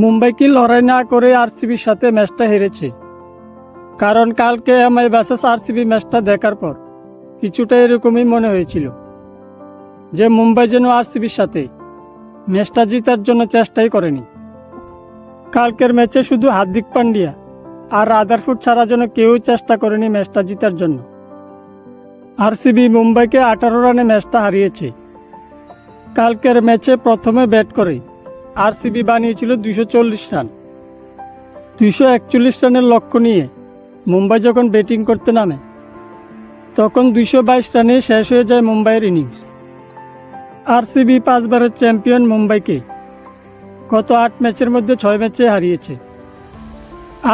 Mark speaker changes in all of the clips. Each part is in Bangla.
Speaker 1: মুম্বাই কি লড়াই না করে আরসিবির সাথে ম্যাচটা হেরেছে? কারণ কালকে এমআই ভার্সেস আরসিবি ম্যাচটা দেখার পর কিছুটা এরকমই মনে হয়েছিল যে মুম্বাই যেন আরসিবির সাথে ম্যাচটা জেতার জন্য চেষ্টাই করেনি। কালকের ম্যাচে শুধু হার্দিক পান্ডিয়া আর রাদারফোর্ড ছাড়া যেন কেউই চেষ্টা করেনি ম্যাচটা জেতার জন্য। আরসিবি মুম্বাইকে 18 রানে ম্যাচটা হারিয়েছে। কালকের ম্যাচে প্রথমে ব্যাট করে আরসিবি বানিয়েছিল 240 রান। 241 রানের লক্ষ্য নিয়ে মুম্বাই যখন ব্যাটিং করতে নামে তখন 222 রানে শেষ হয়ে যায় মুম্বাইয়ের ইনিংস। আরসিবি 5 বারের চ্যাম্পিয়ন মুম্বাইকে গত 8 ম্যাচের মধ্যে 6 ম্যাচে হারিয়েছে।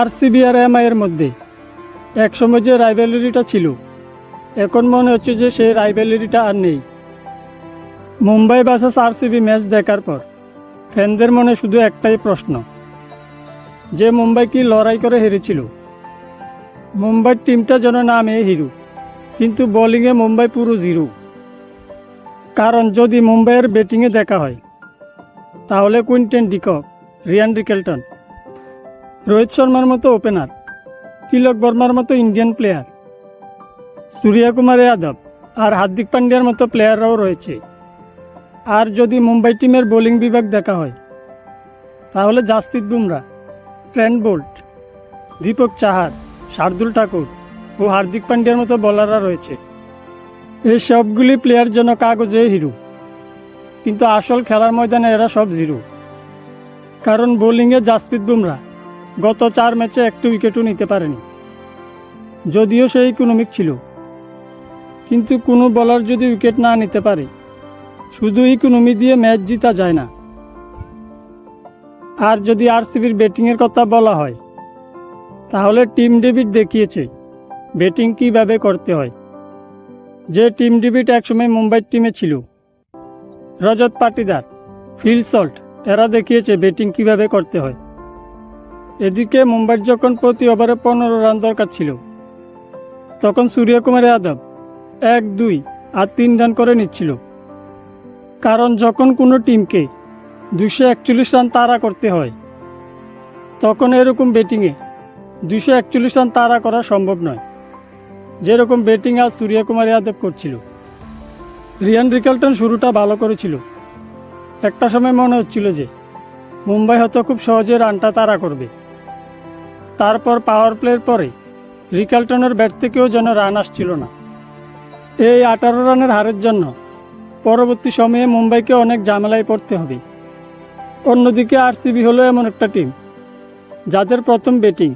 Speaker 1: আরসিবি আর এমআইয়ের মধ্যে একসময় যে রাইভেলারিটা ছিল, এখন মনে হচ্ছে যে সেই রাইভেলারিটা আর নেই। মুম্বাই ভার্সেস আরসিবি ম্যাচ দেখার পর ফ্যানদের মনে শুধু একটাই প্রশ্ন, যে মুম্বাই কি লড়াই করে হেরেছিল? মুম্বাইয়ের টিমটা যেন নামে হিরো, কিন্তু বোলিংয়ে মুম্বাই পুরো জিরো। কারণ যদি মুম্বাইয়ের ব্যাটিংয়ে দেখা হয় তাহলে Quinton de Kock, Ryan Rickelton, Rohit শর্মার মতো ওপেনার, তিলক বর্মার মতো ইন্ডিয়ান প্লেয়ার, সূর্যকুমার যাদব আর হার্দিক পান্ডিয়ার মতো প্লেয়াররাও রয়েছে। আর যদি মুম্বাই টিমের বোলিং বিভাগ দেখা হয় তাহলে জাসপ্রীত বুমরা, ট্রেন্ট বোল্ট, দীপক চাহার, শার্দুল ঠাকুর ও হার্দিক পান্ডিয়ার মতো বোলাররা রয়েছে। এই সবগুলি প্লেয়ার যেন কাগজে হিরো, কিন্তু আসল খেলার ময়দানে এরা সব জিরো। কারণ বোলিংয়ে জাসপ্রীত বুমরা গত 4 ম্যাচে একটা উইকেটও নিতে পারেনি, যদিও সে ইকোনমিক ছিল। কিন্তু কোনো বোলার যদি উইকেট না নিতে পারে, শুধু ইকোনমি দিয়ে ম্যাচ জিতা যায় না। আর যদি আরসিবির ব্যাটিংয়ের কথা বলা হয় তাহলে টিম ডেভিড দেখিয়েছে ব্যাটিং কীভাবে করতে হয়। যে টিম ডেভিড একসময় মুম্বাইয়ের টিমে ছিল, রজত পাটিদার, ফিল সল্ট, এরা দেখিয়েছে ব্যাটিং কীভাবে করতে হয়। এদিকে মুম্বাইয়ের যখন প্রতি ওভারে 15 রান দরকার ছিল, তখন সূর্যকুমার যাদব 1, 2 আর 3 রান করে নিচ্ছিল। কারণ যখন কোনো টিমকে 241 রান তাড়া করতে হয়, তখন এরকম ব্যাটিংয়ে 241 রান তাড়া করা সম্ভব নয়, যেরকম ব্যাটিং আজ সূর্যকুমার যাদব করছিল। রিয়ান রিকেলটন শুরুটা ভালো করেছিল। একটা সময় মনে হচ্ছিল যে মুম্বাই হয়তো খুব সহজে রানটা তাড়া করবে। তারপর পাওয়ার প্লের পরে রিকেলটনের ব্যাট থেকেও যেন রান আসছিল না। এই 18 রানের হারের জন্য পরবর্তী সময়ে মুম্বাইকে অনেক ঝামেলায় পড়তে হবে। অন্যদিকে আরসিবি হলো এমন একটা টিম যাদের প্রথম ব্যাটিং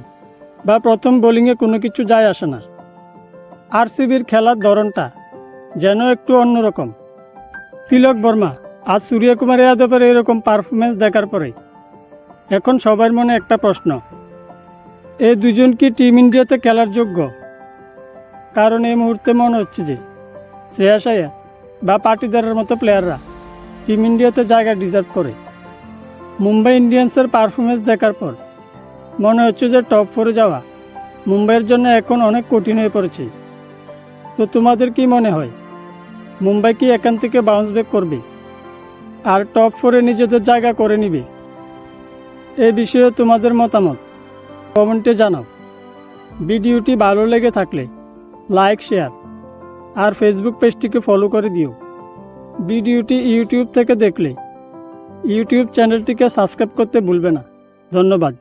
Speaker 1: বা প্রথম বোলিংয়ে কোনো কিছু যায় আসে না। আরসিবির খেলার ধরনটা যেন একটু অন্যরকম। তিলক বর্মা আজ সূর্যকুমার যাদবের এরকম পারফরমেন্স দেখার পরে এখন সবার মনে একটা প্রশ্ন, এই দুজন কি টিম ইন্ডিয়াতে খেলার যোগ্য? কারণ এই মুহূর্তে মনে হচ্ছে যে শ্রেয়াস আয়ার বা পাটিদারের মতো প্লেয়াররা টিম ইন্ডিয়াতে জায়গা ডিজার্ভ করে। মুম্বাই ইন্ডিয়ান্সের পারফরমেন্স দেখার পর মনে হচ্ছে যে টপ 4-এ যাওয়া মুম্বাইয়ের জন্য এখন অনেক কঠিন হয়ে পড়েছে। তো তোমাদের কি মনে হয়, মুম্বাই কি এখান থেকে বাউন্স ব্যাক করবে আর টপ 4-এ নিজেদের জায়গা করে নিবে? এই বিষয়ে তোমাদের মতামত কমেন্টে জানাও। ভিডিওটি ভালো লেগে থাকলে লাইক, শেয়ার আর ফেসবুক পেজটিকে ফলো করে দিও। ভিডিওটি ইউটিউব থেকে দেখলে ইউটিউব চ্যানেলটিকে সাবস্ক্রাইব করতে ভুলবে না। ধন্যবাদ।